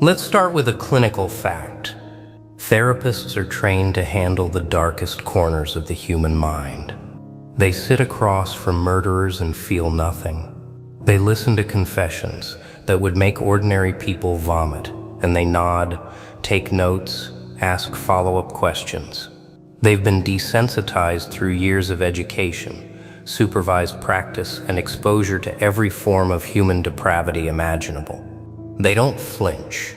Let's start with a clinical fact. Therapists are trained to handle the darkest corners of the human mind. They sit across from murderers and feel nothing. They listen to confessions that would make ordinary people vomit, and they nod, take notes, ask follow-up questions. They've been desensitized through years of education, supervised practice, and exposure to every form of human depravity imaginable. They don't flinch.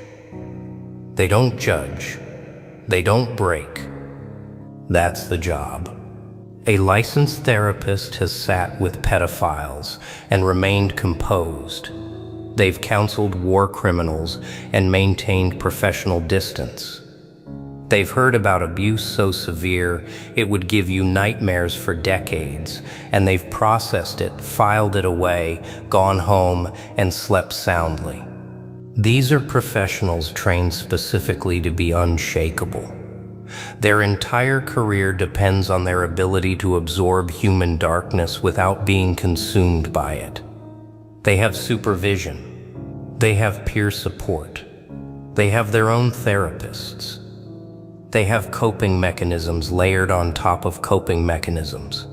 They don't judge. They don't break. That's the job. A licensed therapist has sat with pedophiles and remained composed. They've counseled war criminals and maintained professional distance. They've heard about abuse so severe it would give you nightmares for decades, and they've processed it, filed it away, gone home, and slept soundly. These are professionals trained specifically to be unshakable. Their entire career depends on their ability to absorb human darkness without being consumed by it. They have supervision. They have peer support. They have their own therapists. They have coping mechanisms layered on top of coping mechanisms.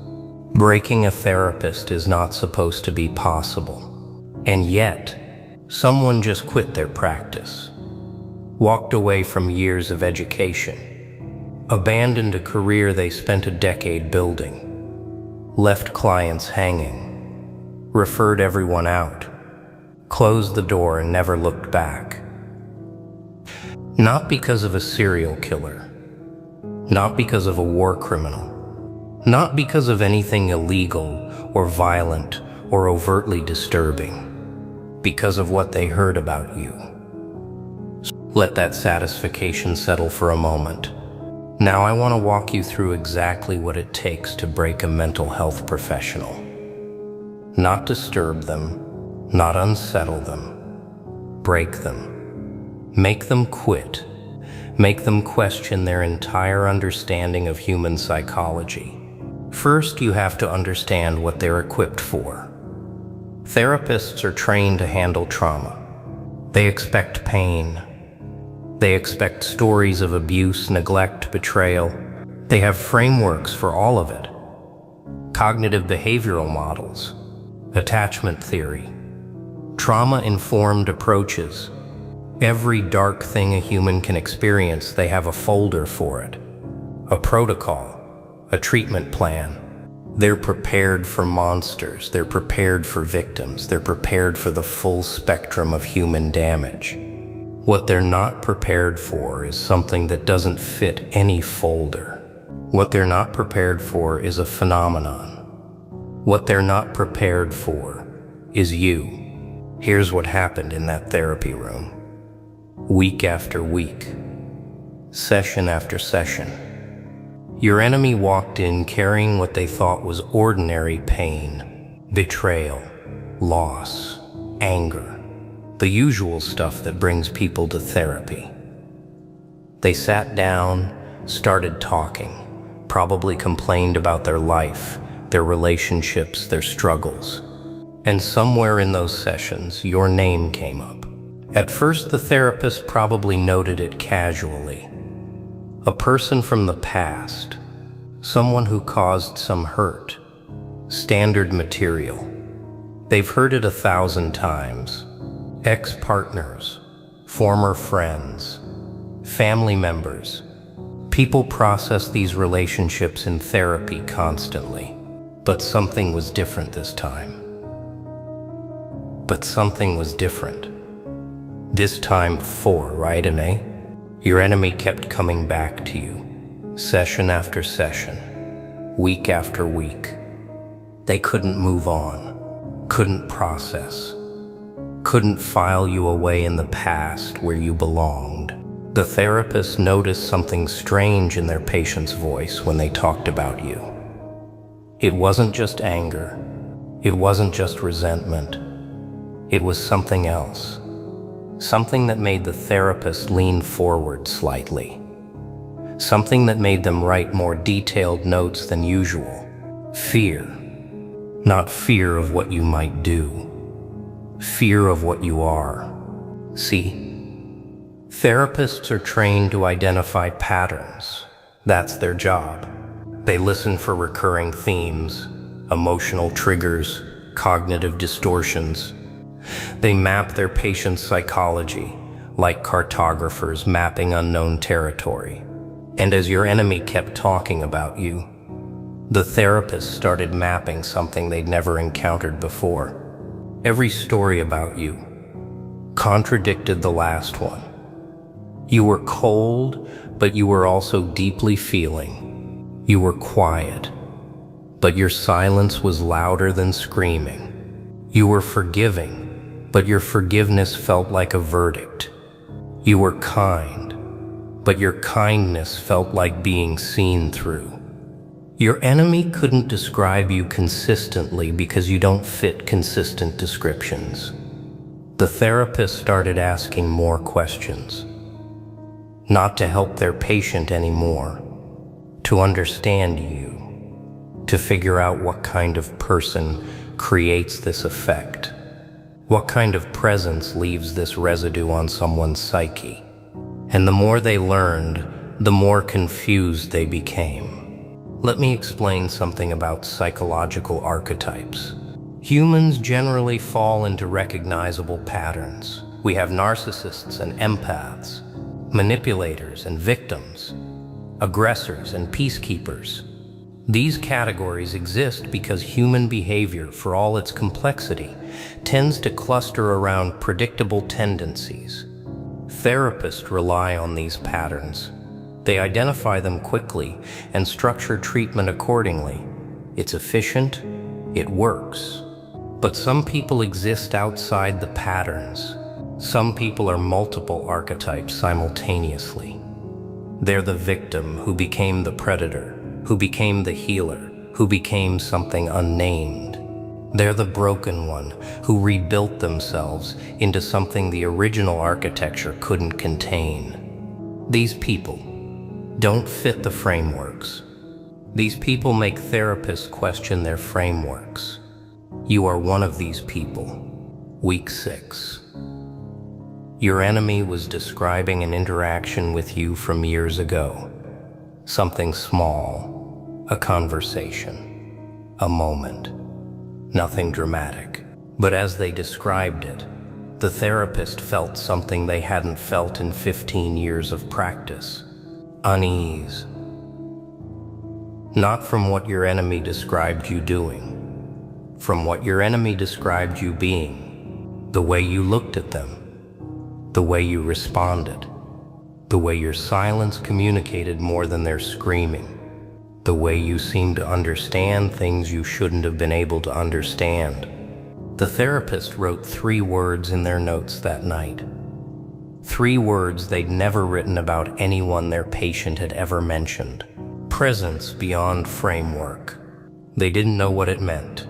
Breaking a therapist is not supposed to be possible. And yet, someone just quit their practice, walked away from years of education, abandoned a career they spent a decade building, left clients hanging, referred everyone out, closed the door and never looked back. Not because of a serial killer, not because of a war criminal, not because of anything illegal or violent or overtly disturbing. Because of what they heard about you. Let that satisfaction settle for a moment. Now I want to walk you through exactly what it takes to break a mental health professional. Not disturb them, not unsettle them. Break them. Make them quit. Make them question their entire understanding of human psychology. First, you have to understand what they're equipped for. Therapists are trained to handle trauma. They expect pain. They expect stories of abuse, neglect, betrayal. They have frameworks for all of it. Cognitive behavioral models, attachment theory, trauma-informed approaches. Every dark thing a human can experience, they have a folder for it. A protocol, a treatment plan. They're prepared for monsters, they're prepared for victims, they're prepared for the full spectrum of human damage. What they're not prepared for is something that doesn't fit any folder. What they're not prepared for is a phenomenon. What they're not prepared for is you. Here's what happened in that therapy room. Week after week, session after session. Your enemy walked in carrying what they thought was ordinary pain, betrayal, loss, anger, the usual stuff that brings people to therapy. They sat down, started talking, probably complained about their life, their relationships, their struggles. And somewhere in those sessions, your name came up. At first, the therapist probably noted it casually. A person from the past, someone who caused some hurt, standard material. They've heard it 1,000 times. Ex-partners, former friends, family members. People process these relationships in therapy constantly. But something was different this time. But something was different. This time right, Ine? Your enemy kept coming back to you, session after session, week after week. They couldn't move on, couldn't process, couldn't file you away in the past where you belonged. The therapist noticed something strange in their patient's voice when they talked about you. It wasn't just anger, it wasn't just resentment, it was something else. Something that made the therapist lean forward slightly. Something that made them write more detailed notes than usual. Fear. Not fear of what you might do. Fear of what you are. See, Therapists are trained to identify patterns. That's their job. They listen for recurring themes, emotional triggers, cognitive distortions. They map their patient's psychology, like cartographers mapping unknown territory. And as your enemy kept talking about you, the therapist started mapping something they'd never encountered before. Every story about you contradicted the last one. You were cold, but you were also deeply feeling. You were quiet, but your silence was louder than screaming. You were forgiving, but your forgiveness felt like a verdict. You were kind, but your kindness felt like being seen through. Your enemy couldn't describe you consistently because you don't fit consistent descriptions. The therapist started asking more questions, not to help their patient anymore, to understand you, to figure out what kind of person creates this effect, what kind of presence leaves this residue on someone's psyche. And the more they learned, the more confused they became. Let me explain something about psychological archetypes. Humans generally fall into recognizable patterns. We have narcissists and empaths, manipulators and victims, aggressors and peacekeepers. These categories exist because human behavior, for all its complexity, tends to cluster around predictable tendencies. Therapists rely on these patterns. They identify them quickly and structure treatment accordingly. It's efficient, it works. But some people exist outside the patterns. Some people are multiple archetypes simultaneously. They're the victim who became the predator, who became the healer, who became something unnamed. They're the broken one who rebuilt themselves into something the original architecture couldn't contain. These people don't fit the frameworks. These people make therapists question their frameworks. You are one of these people. Week 6. Your enemy was describing an interaction with you from years ago. Something small, a conversation, a moment. Nothing dramatic. But as they described it, the therapist felt something they hadn't felt in 15 years of practice. Unease. Not from what your enemy described you doing, from what your enemy described you being, the way you looked at them, the way you responded, the way your silence communicated more than their screaming, the way you seemed to understand things you shouldn't have been able to understand. The therapist wrote 3 words in their notes that night. 3 words they'd never written about anyone their patient had ever mentioned. Presence beyond framework. They didn't know what it meant.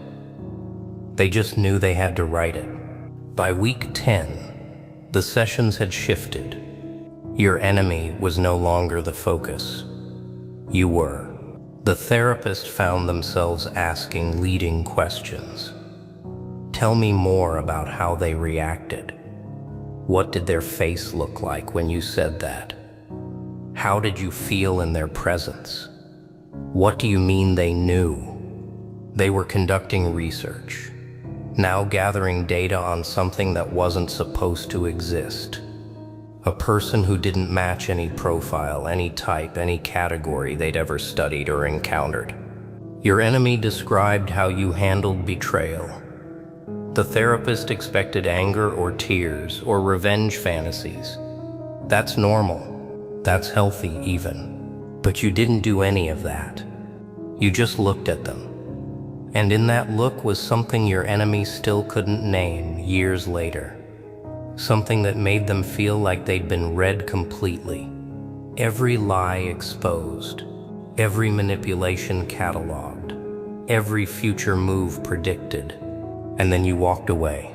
They just knew they had to write it. By week 10, the sessions had shifted. Your enemy was no longer the focus. You were. The therapist found themselves asking leading questions. Tell me more about how they reacted. What did their face look like when you said that? How did you feel in their presence? What do you mean they knew? They were conducting research, now gathering data on something that wasn't supposed to exist. A person who didn't match any profile, any type, any category they'd ever studied or encountered. Your enemy described how you handled betrayal. The therapist expected anger or tears or revenge fantasies. That's normal. That's healthy even. But you didn't do any of that. You just looked at them. And in that look was something your enemy still couldn't name years later. Something that made them feel like they'd been read completely. Every lie exposed. Every manipulation cataloged. Every future move predicted. And then you walked away.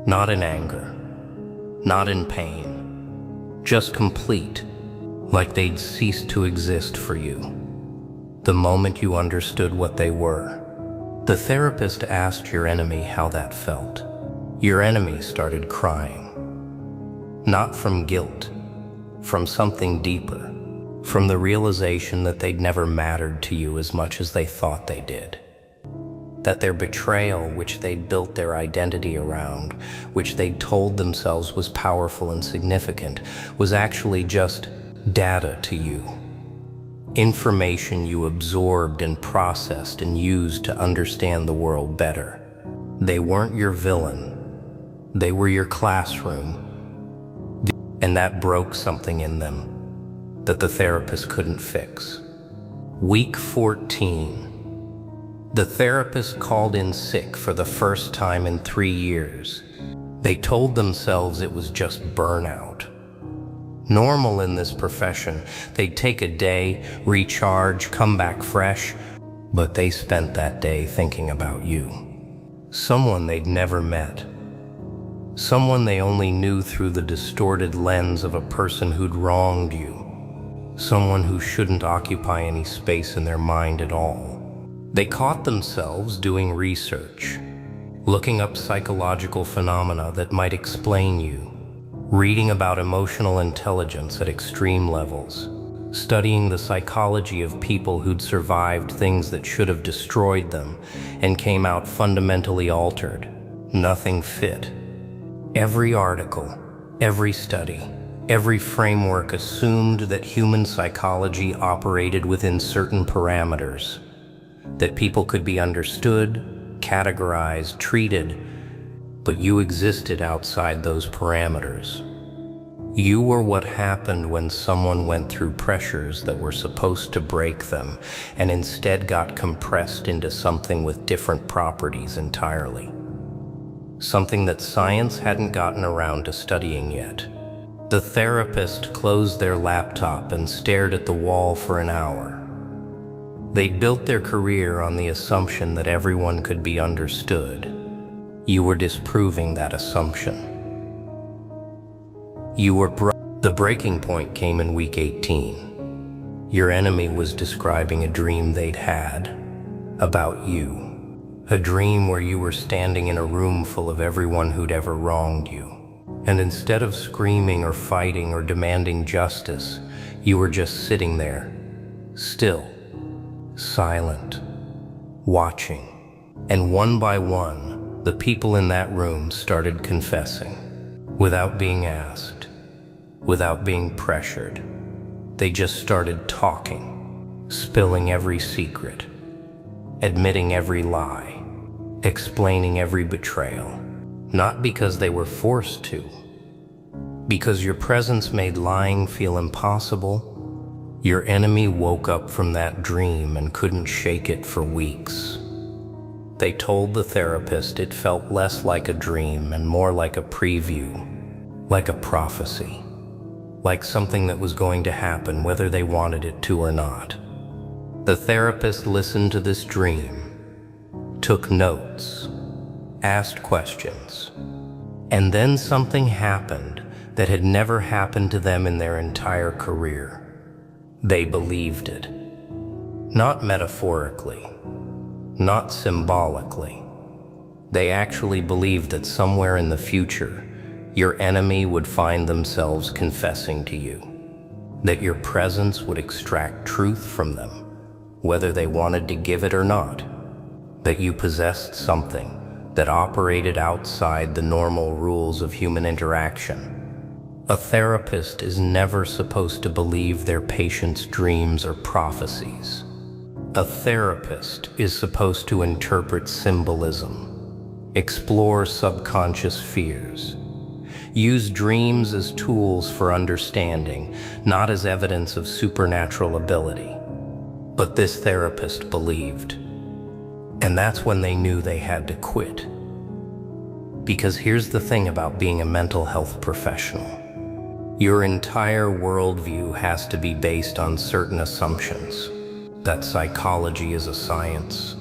Not in anger, not in pain, just complete, like they'd ceased to exist for you. The moment you understood what they were. The therapist asked your enemy how that felt. Your enemy started crying. Not from guilt, from something deeper, from the realization that they'd never mattered to you as much as they thought they did. That their betrayal, which they'd built their identity around, which they'd told themselves was powerful and significant, was actually just data to you. Information you absorbed and processed and used to understand the world better. They weren't your villain. They were your classroom. And that broke something in them that the therapist couldn't fix. Week 14. The therapist called in sick for the first time in 3 years. They told themselves it was just burnout. Normal in this profession, they'd take a day, recharge, come back fresh, but they spent that day thinking about you. Someone they'd never met. Someone they only knew through the distorted lens of a person who'd wronged you. Someone who shouldn't occupy any space in their mind at all. They caught themselves doing research, looking up psychological phenomena that might explain you, reading about emotional intelligence at extreme levels, studying the psychology of people who'd survived things that should have destroyed them and came out fundamentally altered. Nothing fit. Every article, every study, every framework assumed that human psychology operated within certain parameters, that people could be understood, categorized, treated, but you existed outside those parameters. You were what happened when someone went through pressures that were supposed to break them and instead got compressed into something with different properties entirely. Something that science hadn't gotten around to studying yet. The therapist closed their laptop and stared at the wall for an hour. They'd built their career on the assumption that everyone could be understood. You were disproving that assumption. The breaking point came in week 18. Your enemy was describing a dream they'd had about you. A dream where you were standing in a room full of everyone who'd ever wronged you. And instead of screaming or fighting or demanding justice, you were just sitting there, still, silent, watching. And one by one, the people in that room started confessing, without being asked, without being pressured. They just started talking, spilling every secret, admitting every lie, explaining every betrayal. Not because they were forced to, because your presence made lying feel impossible. Your enemy woke up from that dream and couldn't shake it for weeks. They told the therapist it felt less like a dream and more like a preview, like a prophecy, like something that was going to happen whether they wanted it to or not. The therapist listened to this dream, took notes, asked questions, and then something happened that had never happened to them in their entire career. They believed it. Not metaphorically, not symbolically. They actually believed that somewhere in the future, your enemy would find themselves confessing to you, that your presence would extract truth from them, whether they wanted to give it or not, that you possessed something that operated outside the normal rules of human interaction. A therapist is never supposed to believe their patient's dreams or prophecies. A therapist is supposed to interpret symbolism, explore subconscious fears, use dreams as tools for understanding, not as evidence of supernatural ability. But this therapist believed. And that's when they knew they had to quit. Because here's the thing about being a mental health professional. Your entire worldview has to be based on certain assumptions. That psychology is a science,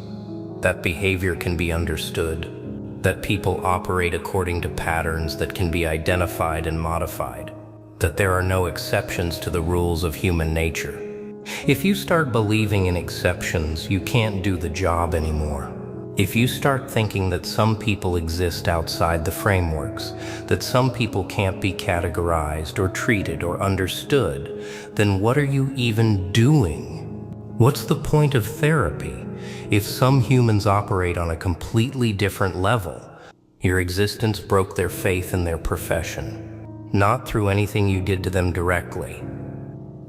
that behavior can be understood, that people operate according to patterns that can be identified and modified, that there are no exceptions to the rules of human nature. If you start believing in exceptions, you can't do the job anymore. If you start thinking that some people exist outside the frameworks, that some people can't be categorized or treated or understood, then what are you even doing? What's the point of therapy if some humans operate on a completely different level? Your existence broke their faith in their profession, not through anything you did to them directly,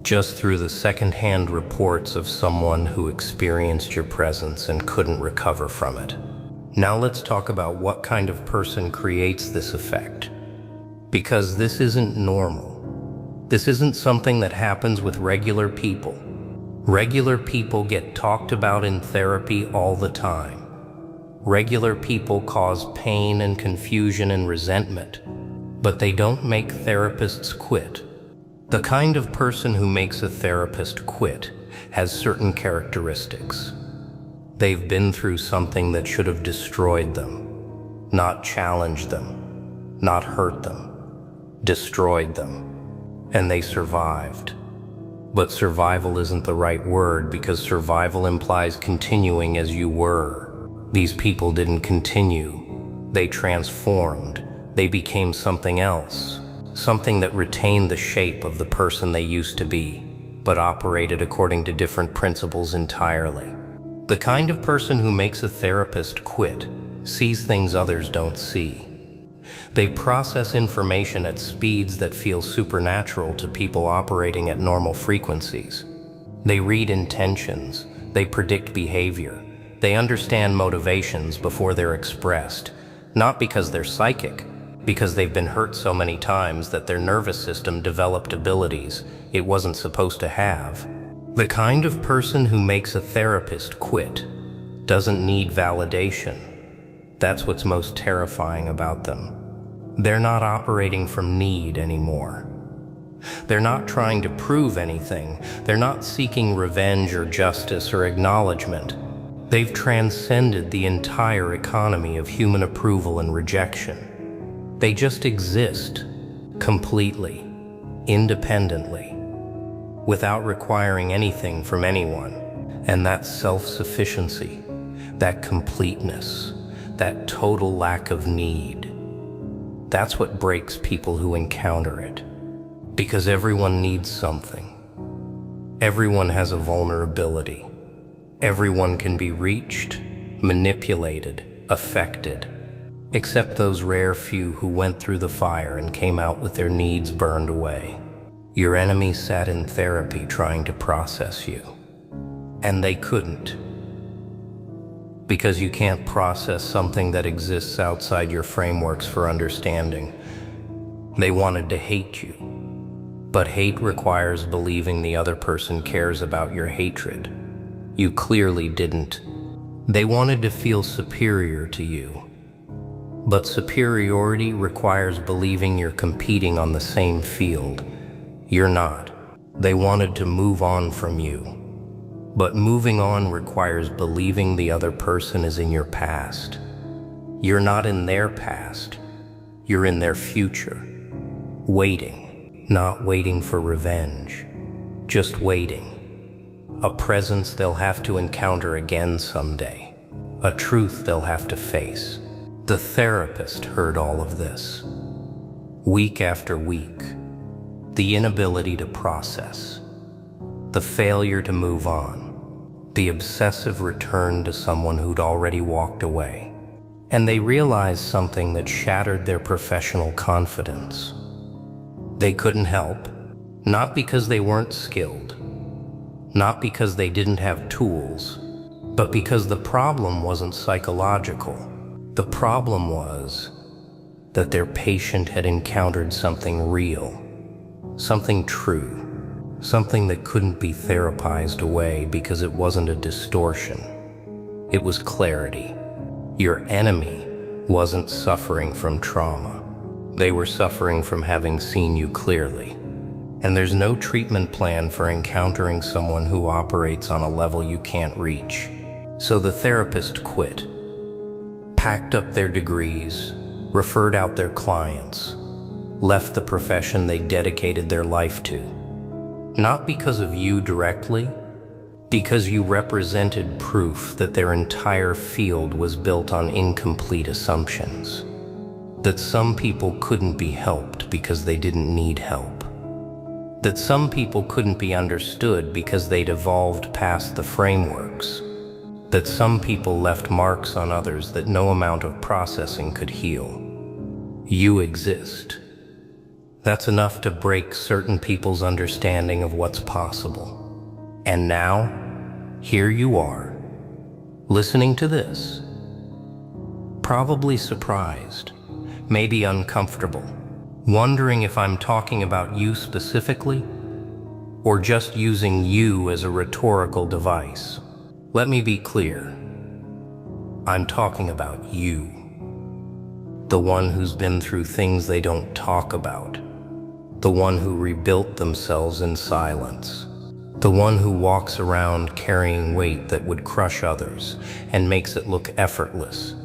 just through the second-hand reports of someone who experienced your presence and couldn't recover from it. Now let's talk about what kind of person creates this effect. Because this isn't normal. This isn't something that happens with regular people. Regular people get talked about in therapy all the time. Regular people cause pain and confusion and resentment, but they don't make therapists quit. The kind of person who makes a therapist quit has certain characteristics. They've been through something that should have destroyed them, not challenged them, not hurt them, destroyed them, and they survived. But survival isn't the right word because survival implies continuing as you were. These people didn't continue. They transformed. They became something else. Something that retained the shape of the person they used to be, but operated according to different principles entirely. The kind of person who makes a therapist quit sees things others don't see. They process information at speeds that feel supernatural to people operating at normal frequencies. They read intentions, they predict behavior, they understand motivations before they're expressed, not because they're psychic, because they've been hurt so many times that their nervous system developed abilities it wasn't supposed to have. The kind of person who makes a therapist quit doesn't need validation. That's what's most terrifying about them. They're not operating from need anymore. They're not trying to prove anything. They're not seeking revenge or justice or acknowledgement. They've transcended the entire economy of human approval and rejection. They just exist, completely, independently, without requiring anything from anyone. And that self-sufficiency, that completeness, that total lack of need, that's what breaks people who encounter it. Because everyone needs something. Everyone has a vulnerability. Everyone can be reached, manipulated, affected. Except those rare few who went through the fire and came out with their needs burned away. Your enemy sat in therapy trying to process you. And they couldn't. Because you can't process something that exists outside your frameworks for understanding. They wanted to hate you. But hate requires believing the other person cares about your hatred. You clearly didn't. They wanted to feel superior to you. But superiority requires believing you're competing on the same field. You're not. They wanted to move on from you. But moving on requires believing the other person is in your past. You're not in their past. You're in their future. Waiting. Not waiting for revenge. Just waiting. A presence they'll have to encounter again someday. A truth they'll have to face. The therapist heard all of this. Week after week. The inability to process. The failure to move on. The obsessive return to someone who'd already walked away. And they realized something that shattered their professional confidence. They couldn't help, not because they weren't skilled, not because they didn't have tools, but because the problem wasn't psychological. The problem was that their patient had encountered something real, something true, something that couldn't be therapized away because it wasn't a distortion. It was clarity. Your enemy wasn't suffering from trauma. They were suffering from having seen you clearly. And there's no treatment plan for encountering someone who operates on a level you can't reach. So the therapist quit. Packed up their degrees, referred out their clients, left the profession they dedicated their life to. Not because of you directly, Because you represented proof that their entire field was built on incomplete assumptions. That some people couldn't be helped because they didn't need help. That some people couldn't be understood because they'd evolved past the frameworks. That some people left marks on others that no amount of processing could heal. You exist. That's enough to break certain people's understanding of what's possible. And now, here you are, listening to this. Probably surprised, maybe uncomfortable, wondering if I'm talking about you specifically, or just using you as a rhetorical device. Let me be clear. I'm talking about you. The one who's been through things they don't talk about. The one who rebuilt themselves in silence. The one who walks around carrying weight that would crush others and makes it look effortless.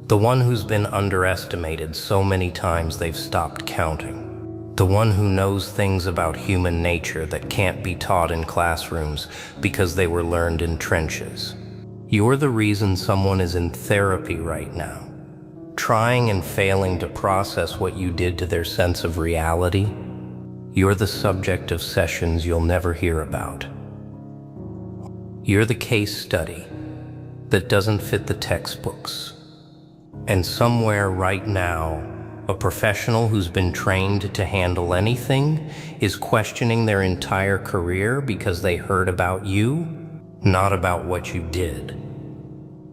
The one who's been underestimated so many times they've stopped counting. The one who knows things about human nature that can't be taught in classrooms because they were learned in trenches. You're the reason someone is in therapy right now, trying and failing to process what you did to their sense of reality. You're the subject of sessions you'll never hear about. You're the case study that doesn't fit the textbooks. And somewhere right now, a professional who's been trained to handle anything is questioning their entire career because they heard about you, not about what you did,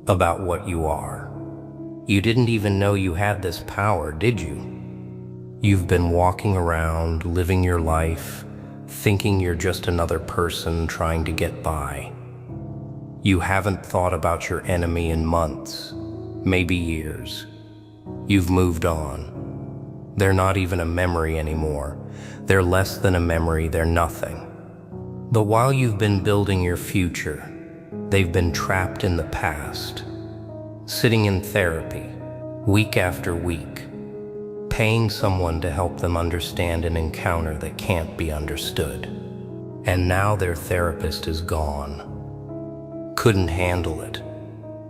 about what you are. You didn't even know you had this power, did you? You've been walking around, living your life, thinking you're just another person trying to get by. You haven't thought about your enemy in months, maybe years. You've moved on. They're not even a memory anymore. They're less than a memory, they're nothing. But while you've been building your future, they've been trapped in the past, sitting in therapy, week after week, paying someone to help them understand an encounter that can't be understood. And now their therapist is gone. Couldn't handle it.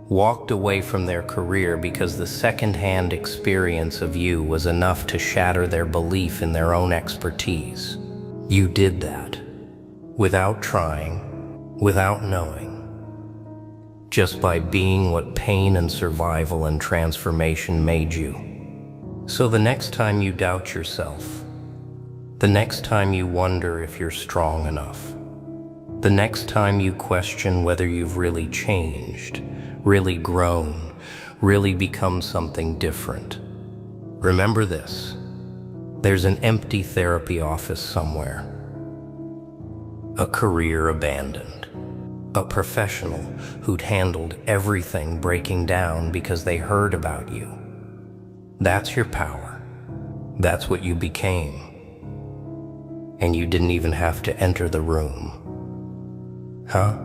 Walked away from their career because the second-hand experience of you was enough to shatter their belief in their own expertise. You did that. Without trying, without knowing. Just by being what pain and survival and transformation made you. So the next time you doubt yourself, the next time you wonder if you're strong enough, the next time you question whether you've really changed, really grown, really become something different, remember this: there's an empty therapy office somewhere, a career abandoned, a professional who'd handled everything breaking down because they heard about you. That's your power. That's what you became. And you didn't even have to enter the room. Huh?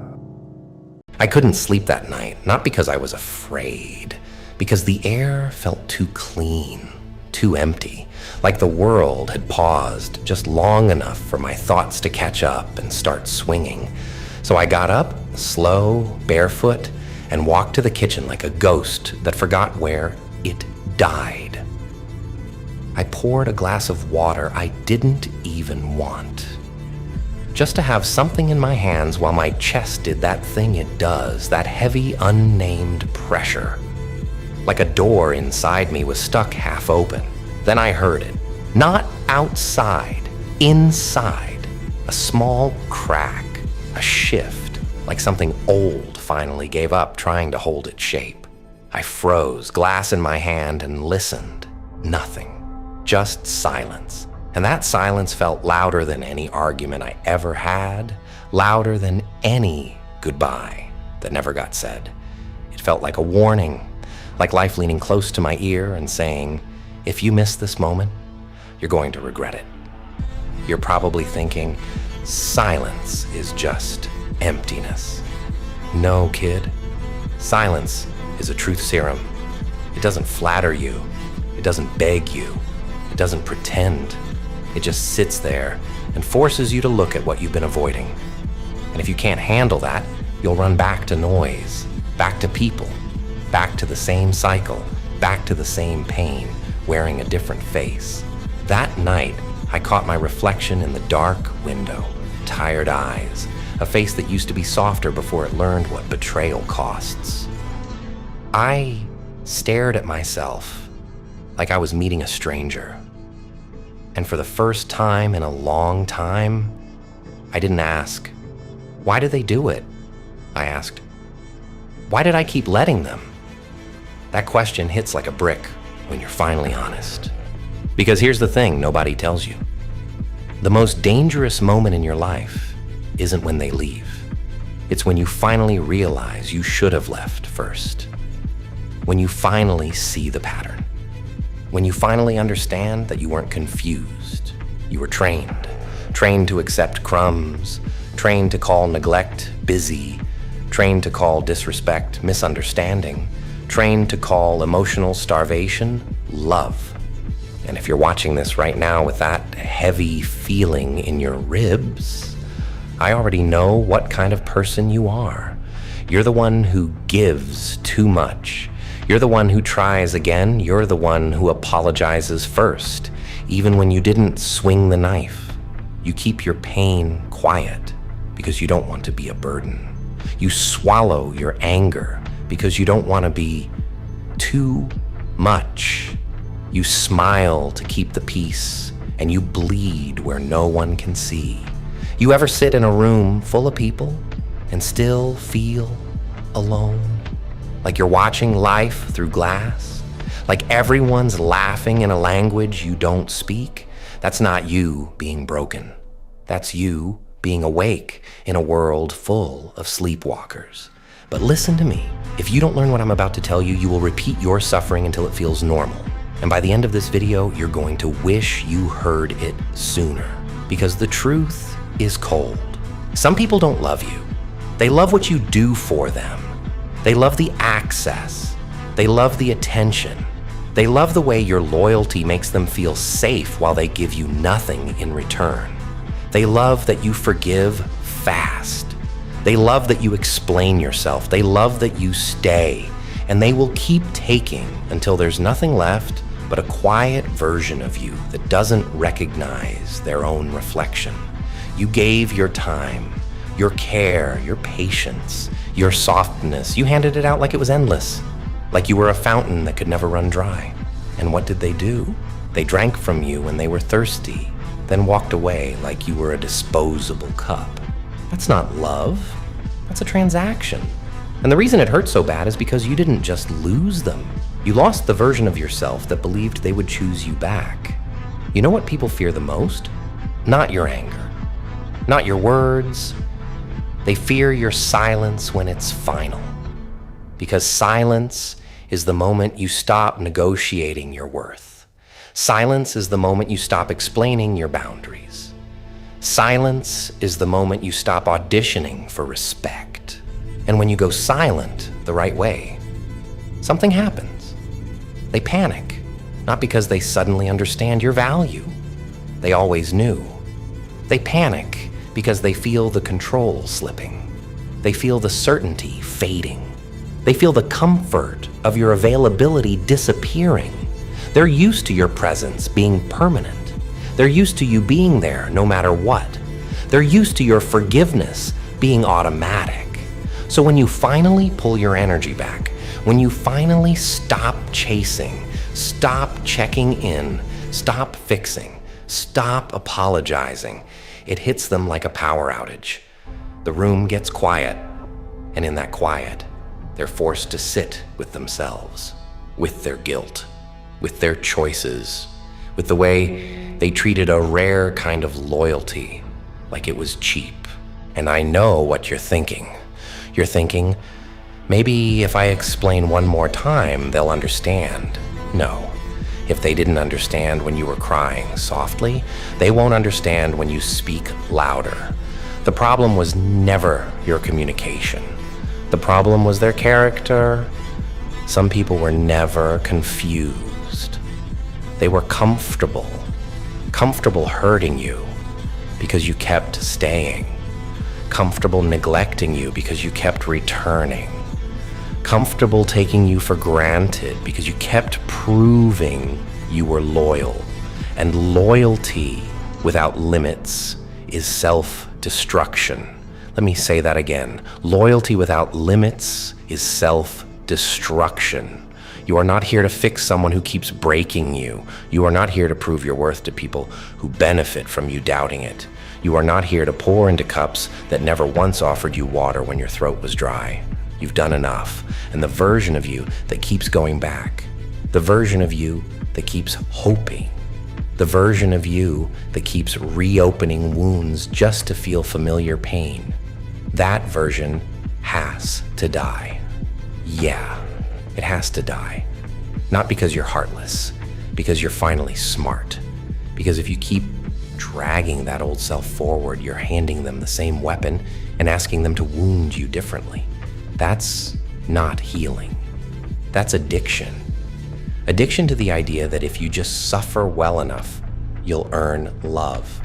I couldn't sleep that night, not because I was afraid, because the air felt too clean, too empty, like the world had paused just long enough for my thoughts to catch up and start swinging. So I got up, slow, barefoot, and walked to the kitchen like a ghost that forgot where it died. I poured a glass of water I didn't even want, just to have something in my hands while my chest did that thing it does, that heavy, unnamed pressure. Like a door inside me was stuck half open. Then I heard it. Not outside, inside. A small crack, a shift, like something old finally gave up trying to hold its shape. I froze, glass in my hand, and listened. Nothing. Just silence. And that silence felt louder than any argument I ever had, louder than any goodbye that never got said. It felt like a warning, like life leaning close to my ear and saying, if you miss this moment, you're going to regret it. You're probably thinking, silence is just emptiness. No, kid. Silence is a truth serum. It doesn't flatter you. It doesn't beg you. It doesn't pretend. It just sits there and forces you to look at what you've been avoiding. And if you can't handle that, You'll run back to noise, back to people, back to the same cycle, back to the same pain, wearing a different face. That night, I caught my reflection in the dark window, tired eyes, a face that used to be softer before it learned what betrayal costs. I stared at myself like I was meeting a stranger. And for the first time in a long time, I didn't ask, why do they do it? I asked, why did I keep letting them? That question hits like a brick when you're finally honest. Because here's the thing nobody tells you. The most dangerous moment in your life isn't when they leave. It's when you finally realize you should have left first. When you finally see the pattern. When you finally understand that you weren't confused. You were trained. Trained to accept crumbs. Trained to call neglect busy. Trained to call disrespect misunderstanding. Trained to call emotional starvation love. And if you're watching this right now with that heavy feeling in your ribs, I already know what kind of person you are. You're the one who gives too much. You're the one who tries again. You're the one who apologizes first, even when you didn't swing the knife. You keep your pain quiet because you don't want to be a burden. You swallow your anger because you don't want to be too much. You smile to keep the peace, and you bleed where no one can see. You ever sit in a room full of people and still feel alone? Like you're watching life through glass? Like everyone's laughing in a language you don't speak? That's not you being broken. That's you being awake in a world full of sleepwalkers. But listen to me. If you don't learn what I'm about to tell you, you will repeat your suffering until it feels normal. And by the end of this video, you're going to wish you heard it sooner. Because the truth is cold. Some people don't love you. They love what you do for them. They love the access. They love the attention. They love the way your loyalty makes them feel safe while they give you nothing in return. They love that you forgive fast. They love that you explain yourself. They love that you stay. And they will keep taking until there's nothing left but a quiet version of you that doesn't recognize their own reflection. You gave your time, your care, your patience, your softness. You handed it out like it was endless, like you were a fountain that could never run dry. And what did they do? They drank from you when they were thirsty, then walked away like you were a disposable cup. That's not love. That's a transaction. And the reason it hurts so bad is because you didn't just lose them. You lost the version of yourself that believed they would choose you back. You know what people fear the most? Not your anger, not your words. They fear your silence when it's final. Because silence is the moment you stop negotiating your worth. Silence is the moment you stop explaining your boundaries. Silence is the moment you stop auditioning for respect. And when you go silent the right way, something happens. They panic, not because they suddenly understand your value. They always knew. They panic because they feel the control slipping. They feel the certainty fading. They feel the comfort of your availability disappearing. They're used to your presence being permanent. They're used to you being there no matter what. They're used to your forgiveness being automatic. So when you finally pull your energy back, when you finally stop chasing, stop checking in, stop fixing, stop apologizing, it hits them like a power outage. The room gets quiet, and in that quiet, they're forced to sit with themselves, with their guilt, with their choices, with the way they treated a rare kind of loyalty like it was cheap. And I know what you're thinking. You're thinking, maybe if I explain one more time, they'll understand. No. If they didn't understand when you were crying softly, they won't understand when you speak louder. The problem was never your communication. The problem was their character. Some people were never confused. They were comfortable hurting you because you kept staying. comfortable neglecting you because you kept returning, comfortable taking you for granted because you kept proving you were loyal. And loyalty without limits is self-destruction. Let me say that again. Loyalty without limits is self-destruction. You are not here to fix someone who keeps breaking you. You are not here to prove your worth to people who benefit from you doubting it. You are not here to pour into cups that never once offered you water when your throat was dry. You've done enough. And the version of you that keeps going back, the version of you that keeps hoping, the version of you that keeps reopening wounds just to feel familiar pain, that version has to die. Yeah, it has to die. Not because you're heartless, because you're finally smart. Because if you keep dragging that old self forward, you're handing them the same weapon and asking them to wound you differently. That's not healing. That's addiction. Addiction to the idea that if you just suffer well enough, you'll earn love.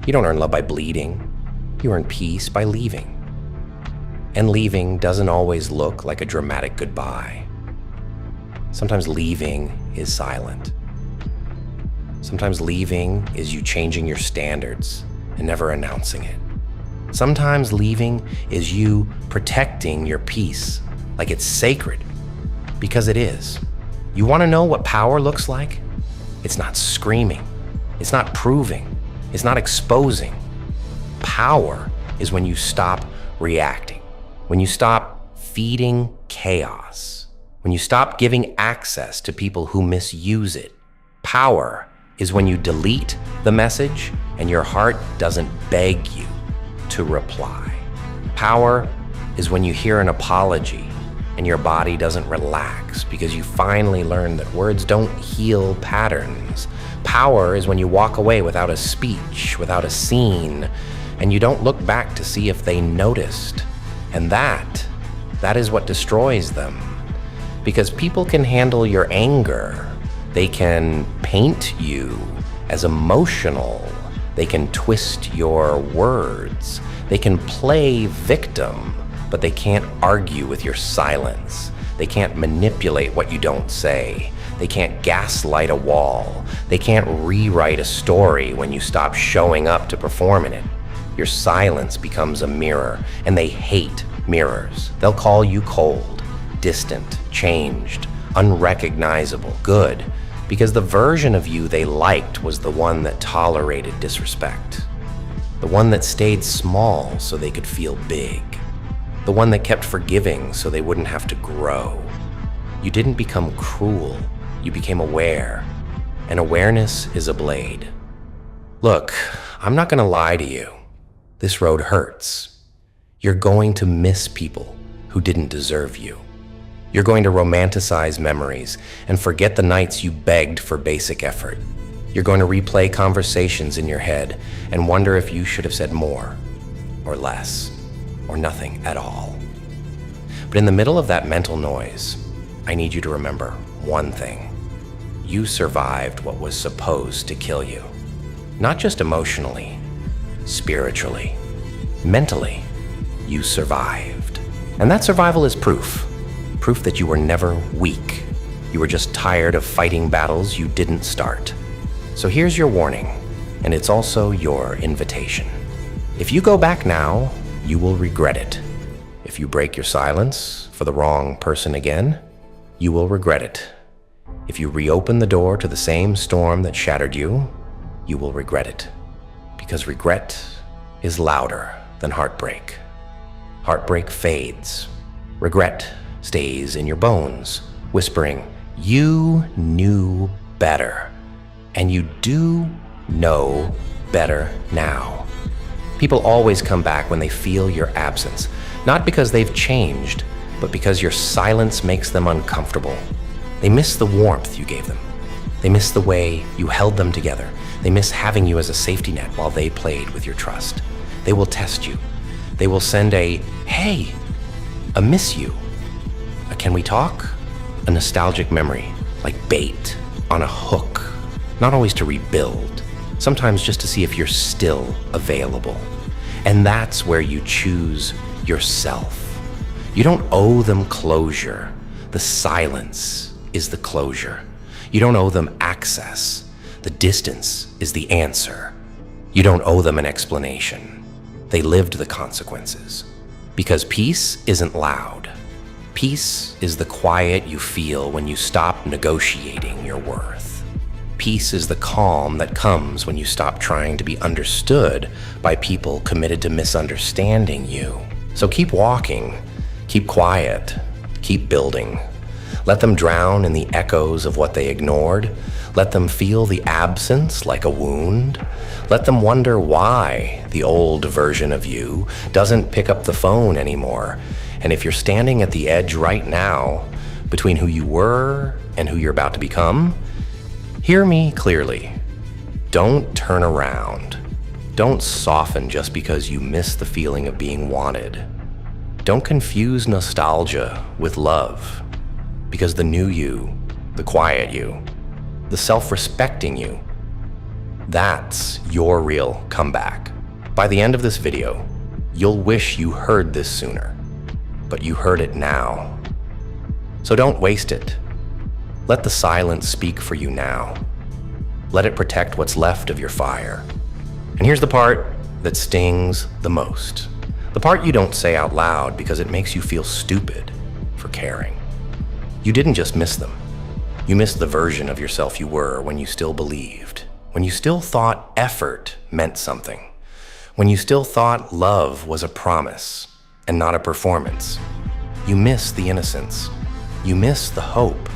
You don't earn love by bleeding. You earn peace by leaving. And leaving doesn't always look like a dramatic goodbye. Sometimes leaving is silent. Sometimes leaving is you changing your standards and never announcing it. Sometimes leaving is you protecting your peace like it's sacred, because it is. You want to know what power looks like? It's not screaming. It's not proving. It's not exposing. Power is when you stop reacting, when you stop feeding chaos, when you stop giving access to people who misuse it. Power is when you delete the message and your heart doesn't beg you to reply. Power is when you hear an apology and your body doesn't relax because you finally learn that words don't heal patterns. Power is when you walk away without a speech, without a scene, and you don't look back to see if they noticed. And that is what destroys them. Because people can handle your anger. They can paint you as emotional. They can twist your words. They can play victim, but they can't argue with your silence. They can't manipulate what you don't say. They can't gaslight a wall. They can't rewrite a story when you stop showing up to perform in it. Your silence becomes a mirror, and they hate mirrors. They'll call you cold, distant, changed, unrecognizable, good, because the version of you they liked was the one that tolerated disrespect. The one that stayed small so they could feel big. The one that kept forgiving so they wouldn't have to grow. You didn't become cruel, you became aware. And awareness is a blade. Look, I'm not gonna lie to you. This road hurts. You're going to miss people who didn't deserve you. You're going to romanticize memories and forget the nights you begged for basic effort. You're going to replay conversations in your head and wonder if you should have said more, or less, or nothing at all. But in the middle of that mental noise, I need you to remember one thing. You survived what was supposed to kill you. Not just emotionally, spiritually, mentally, you survived. And that survival is proof that you were never weak. You were just tired of fighting battles you didn't start. So here's your warning, and it's also your invitation. If you go back now, you will regret it. If you break your silence for the wrong person again, you will regret it. If you reopen the door to the same storm that shattered you, you will regret it. Because regret is louder than heartbreak. Heartbreak fades. Regret stays in your bones, whispering, you knew better. And you do know better now. People always come back when they feel your absence, not because they've changed, but because your silence makes them uncomfortable. They miss the warmth you gave them. They miss the way you held them together. They miss having you as a safety net while they played with your trust. They will test you. They will send a, hey, a miss you, a can we talk, a nostalgic memory, like bait on a hook, not always to rebuild, sometimes just to see if you're still available. And that's where you choose yourself. You don't owe them closure. The silence is the closure. You don't owe them access. The distance is the answer. You don't owe them an explanation. They lived the consequences. Because peace isn't loud. Peace is the quiet you feel when you stop negotiating your worth. Peace is the calm that comes when you stop trying to be understood by people committed to misunderstanding you. So keep walking, keep quiet, keep building. Let them drown in the echoes of what they ignored. Let them feel the absence like a wound. Let them wonder why the old version of you doesn't pick up the phone anymore. And if you're standing at the edge right now, between who you were and who you're about to become, hear me clearly. Don't turn around. Don't soften just because you miss the feeling of being wanted. Don't confuse nostalgia with love, because the new you, the quiet you, the self-respecting you, that's your real comeback. By the end of this video, you'll wish you heard this sooner, but you heard it now. So don't waste it. Let the silence speak for you now. Let it protect what's left of your fire. And here's the part that stings the most. The part you don't say out loud because it makes you feel stupid for caring. You didn't just miss them. You missed the version of yourself you were when you still believed, when you still thought effort meant something, when you still thought love was a promise and not a performance. You miss the innocence. You miss the hope.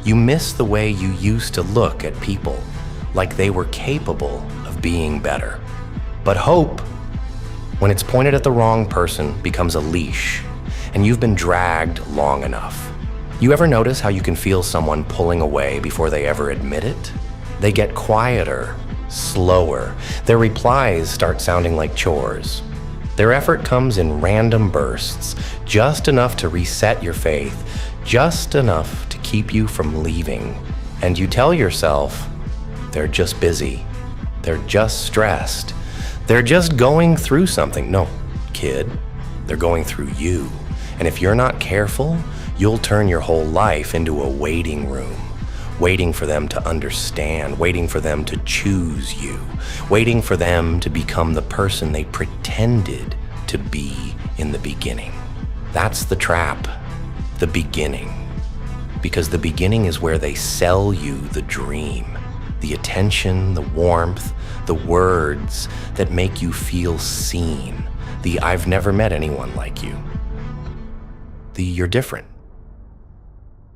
You miss the way you used to look at people like they were capable of being better. But hope, when it's pointed at the wrong person, becomes a leash, and you've been dragged long enough. You ever notice how you can feel someone pulling away before they ever admit it? They get quieter, slower. Their replies start sounding like chores. Their effort comes in random bursts, just enough to reset your faith, just enough to keep you from leaving. And you tell yourself, they're just busy. They're just stressed. They're just going through something. No, kid, they're going through you. And if you're not careful, you'll turn your whole life into a waiting room, waiting for them to understand, waiting for them to choose you, waiting for them to become the person they pretended to be in the beginning. That's the trap, the beginning. Because the beginning is where they sell you the dream, the attention, the warmth, the words that make you feel seen, the I've never met anyone like you, the you're different,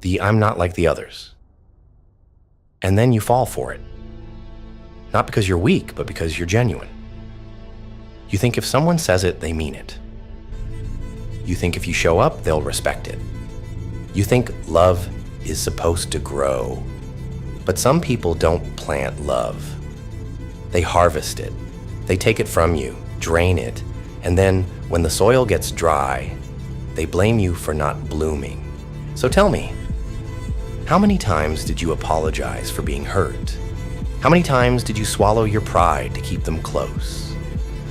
the I'm not like the others. And then you fall for it. Not because you're weak, but because you're genuine. You think if someone says it, they mean it. You think if you show up, they'll respect it. You think love is supposed to grow. But some people don't plant love. They harvest it. They take it from you, drain it, and then when the soil gets dry, they blame you for not blooming. So tell me, how many times did you apologize for being hurt? How many times did you swallow your pride to keep them close?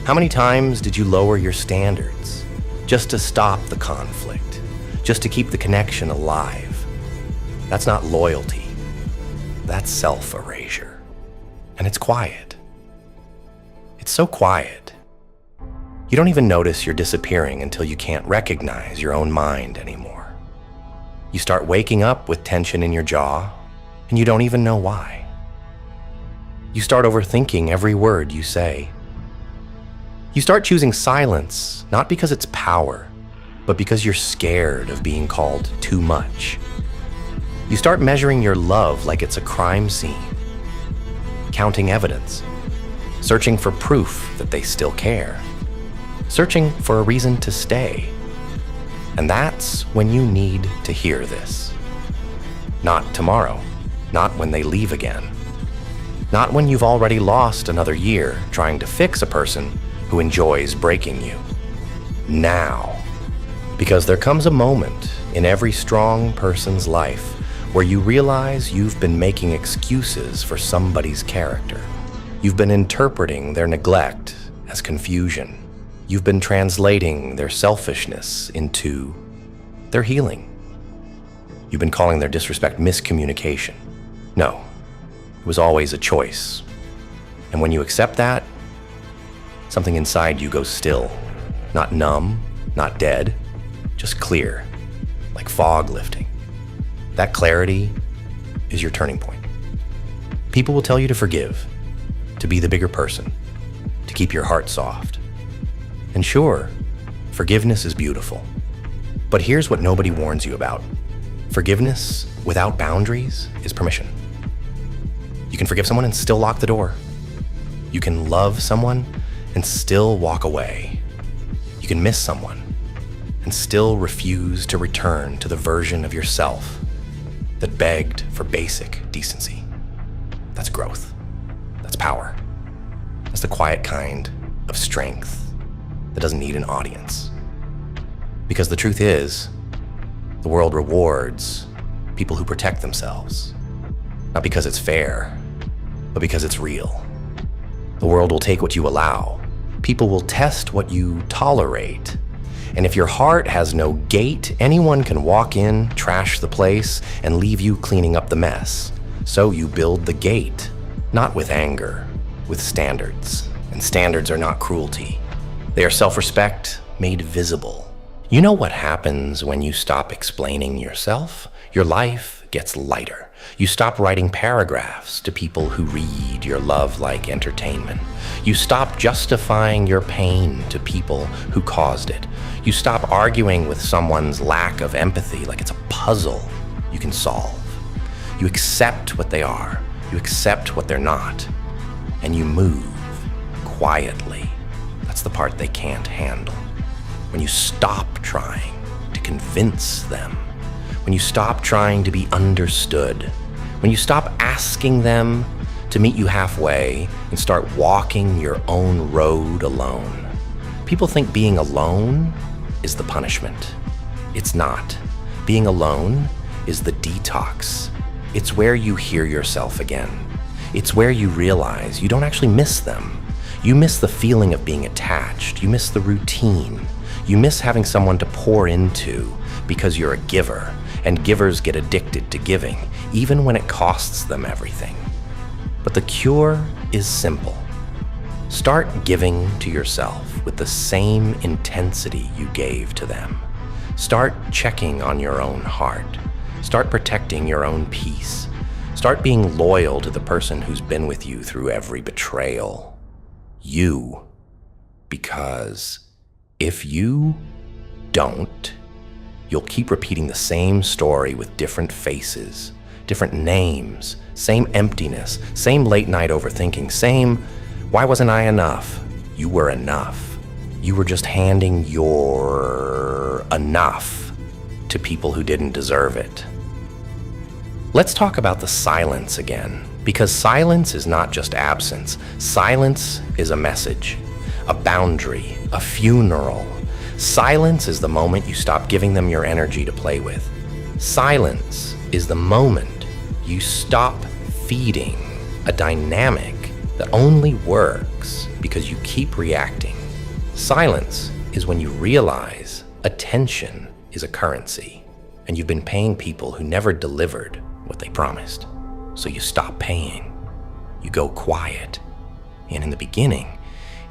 How many times did you lower your standards just to stop the conflict, just to keep the connection alive? That's not loyalty. That's self-erasure. And it's quiet. It's so quiet. You don't even notice you're disappearing until you can't recognize your own mind anymore. You start waking up with tension in your jaw, and you don't even know why. You start overthinking every word you say. You start choosing silence, not because it's power, but because you're scared of being called too much. You start measuring your love like it's a crime scene, counting evidence, searching for proof that they still care, searching for a reason to stay. And that's when you need to hear this. Not tomorrow, not when they leave again, not when you've already lost another year trying to fix a person who enjoys breaking you. Now, because there comes a moment in every strong person's life where you realize you've been making excuses for somebody's character. You've been interpreting their neglect as confusion. You've been translating their selfishness into their healing. You've been calling their disrespect miscommunication. No, it was always a choice. And when you accept that, something inside you goes still. Not numb, not dead, just clear, like fog lifting. That clarity is your turning point. People will tell you to forgive, to be the bigger person, to keep your heart soft. And sure, forgiveness is beautiful. But here's what nobody warns you about. Forgiveness without boundaries is permission. You can forgive someone and still lock the door. You can love someone and still walk away. You can miss someone and still refuse to return to the version of yourself that begged for basic decency. That's growth. That's power. That's the quiet kind of strength that doesn't need an audience. Because the truth is, the world rewards people who protect themselves, not because it's fair, but because it's real. The world will take what you allow. People will test what you tolerate. And if your heart has no gate, anyone can walk in, trash the place, and leave you cleaning up the mess. So you build the gate, not with anger, with standards. And standards are not cruelty. They are self-respect made visible. You know what happens when you stop explaining yourself? Your life gets lighter. You stop writing paragraphs to people who read your love like entertainment. You stop justifying your pain to people who caused it. You stop arguing with someone's lack of empathy like it's a puzzle you can solve. You accept what they are. You accept what they're not. And you move quietly. That's the part they can't handle. When you stop trying to convince them, when you stop trying to be understood, when you stop asking them to meet you halfway and start walking your own road alone. People think being alone is the punishment. It's not. Being alone is the detox. It's where you hear yourself again. It's where you realize you don't actually miss them. You miss the feeling of being attached. You miss the routine. You miss having someone to pour into because you're a giver, and givers get addicted to giving, even when it costs them everything. But the cure is simple. Start giving to yourself with the same intensity you gave to them. Start checking on your own heart. Start protecting your own peace. Start being loyal to the person who's been with you through every betrayal. You. Because if you don't, you'll keep repeating the same story with different faces, different names, same emptiness, same late night overthinking, same, why wasn't I enough? You were enough. You were just handing your enough to people who didn't deserve it. Let's talk about the silence again, because silence is not just absence. Silence is a message, a boundary, a funeral. Silence is the moment you stop giving them your energy to play with. Silence is the moment you stop feeding a dynamic that only works because you keep reacting. Silence is when you realize attention is a currency, and you've been paying people who never delivered what they promised. So you stop paying. You go quiet. And in the beginning,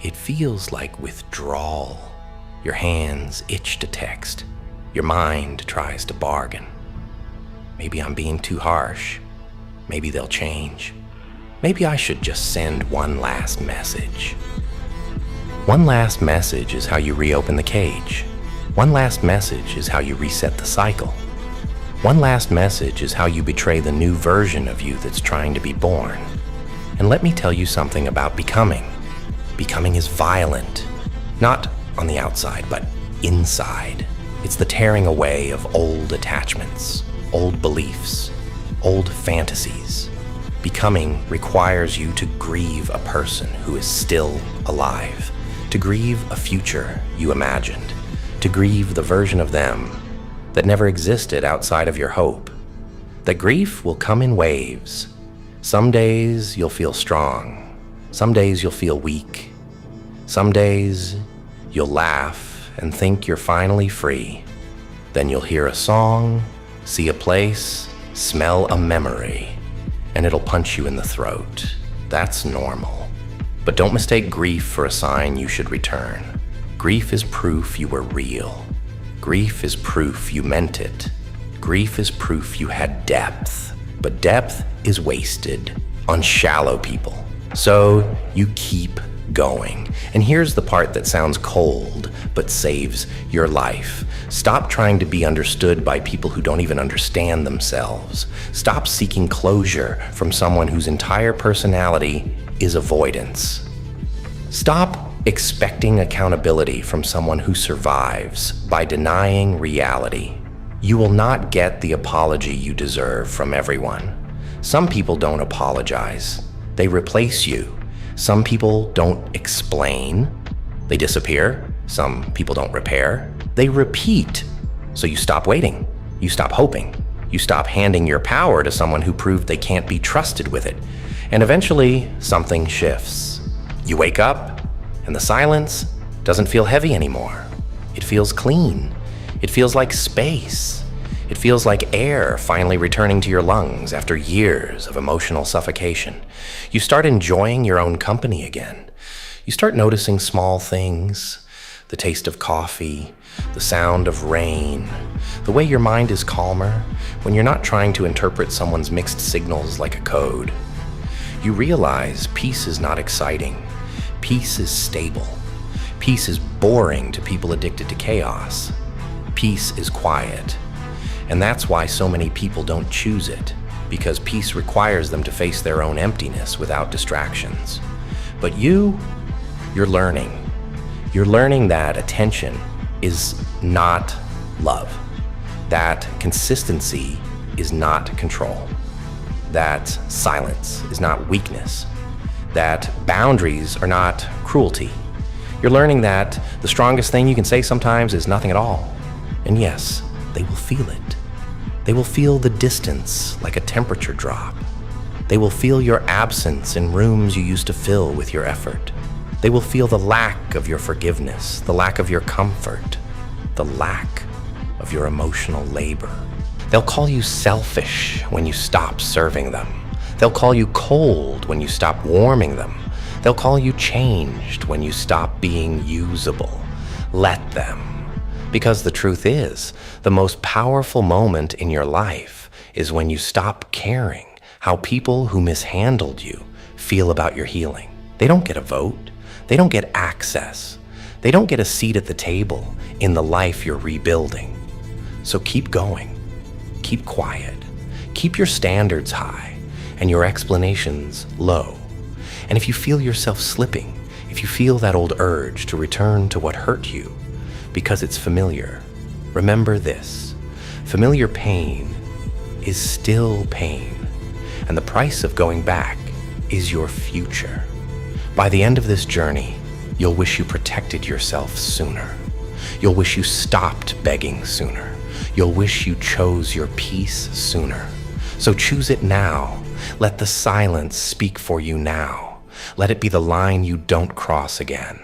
it feels like withdrawal. Your hands itch to text. Your mind tries to bargain. Maybe I'm being too harsh. Maybe they'll change. Maybe I should just send one last message. One last message is how you reopen the cage. One last message is how you reset the cycle. One last message is how you betray the new version of you that's trying to be born. And let me tell you something about becoming. Becoming is violent. Not on the outside, but inside. It's the tearing away of old attachments, old beliefs, old fantasies. Becoming requires you to grieve a person who is still alive, to grieve a future you imagined, to grieve the version of them that never existed outside of your hope. That grief will come in waves. Some days you'll feel strong. Some days you'll feel weak. Some days You'll laugh and think you're finally free. Then you'll hear a song, see a place, smell a memory, and it'll punch you in the throat. That's normal. But don't mistake grief for a sign you should return. Grief is proof you were real. Grief is proof you meant it. Grief is proof you had depth. But depth is wasted on shallow people. So you keep going. And here's the part that sounds cold, but saves your life. Stop trying to be understood by people who don't even understand themselves. Stop seeking closure from someone whose entire personality is avoidance. Stop expecting accountability from someone who survives by denying reality. You will not get the apology you deserve from everyone. Some people don't apologize. They replace you. Some people don't explain. They disappear. Some people don't repair. They repeat. So you stop waiting. You stop hoping. You stop handing your power to someone who proved they can't be trusted with it. And eventually, something shifts. You wake up, and the silence doesn't feel heavy anymore. It feels clean. It feels like space. It feels like air finally returning to your lungs after years of emotional suffocation. You start enjoying your own company again. You start noticing small things, the taste of coffee, the sound of rain, the way your mind is calmer when you're not trying to interpret someone's mixed signals like a code. You realize peace is not exciting. Peace is stable. Peace is boring to people addicted to chaos. Peace is quiet. And that's why so many people don't choose it, because peace requires them to face their own emptiness without distractions. But you're learning. You're learning that attention is not love, that consistency is not control, that silence is not weakness, that boundaries are not cruelty. You're learning that the strongest thing you can say sometimes is nothing at all. And yes, they will feel it. They will feel the distance like a temperature drop. They will feel your absence in rooms you used to fill with your effort. They will feel the lack of your forgiveness, the lack of your comfort, the lack of your emotional labor. They'll call you selfish when you stop serving them. They'll call you cold when you stop warming them. They'll call you changed when you stop being usable. Let them. Because the truth is, the most powerful moment in your life is when you stop caring how people who mishandled you feel about your healing. They don't get a vote. They don't get access. They don't get a seat at the table in the life you're rebuilding. So keep going. Keep quiet. Keep your standards high and your explanations low. And if you feel yourself slipping, if you feel that old urge to return to what hurt you, because it's familiar, remember this: familiar pain is still pain, and the price of going back is your future. By the end of this journey, you'll wish you protected yourself sooner. You'll wish you stopped begging sooner. You'll wish you chose your peace sooner. So choose it now. Let the silence speak for you now. Let it be the line you don't cross again.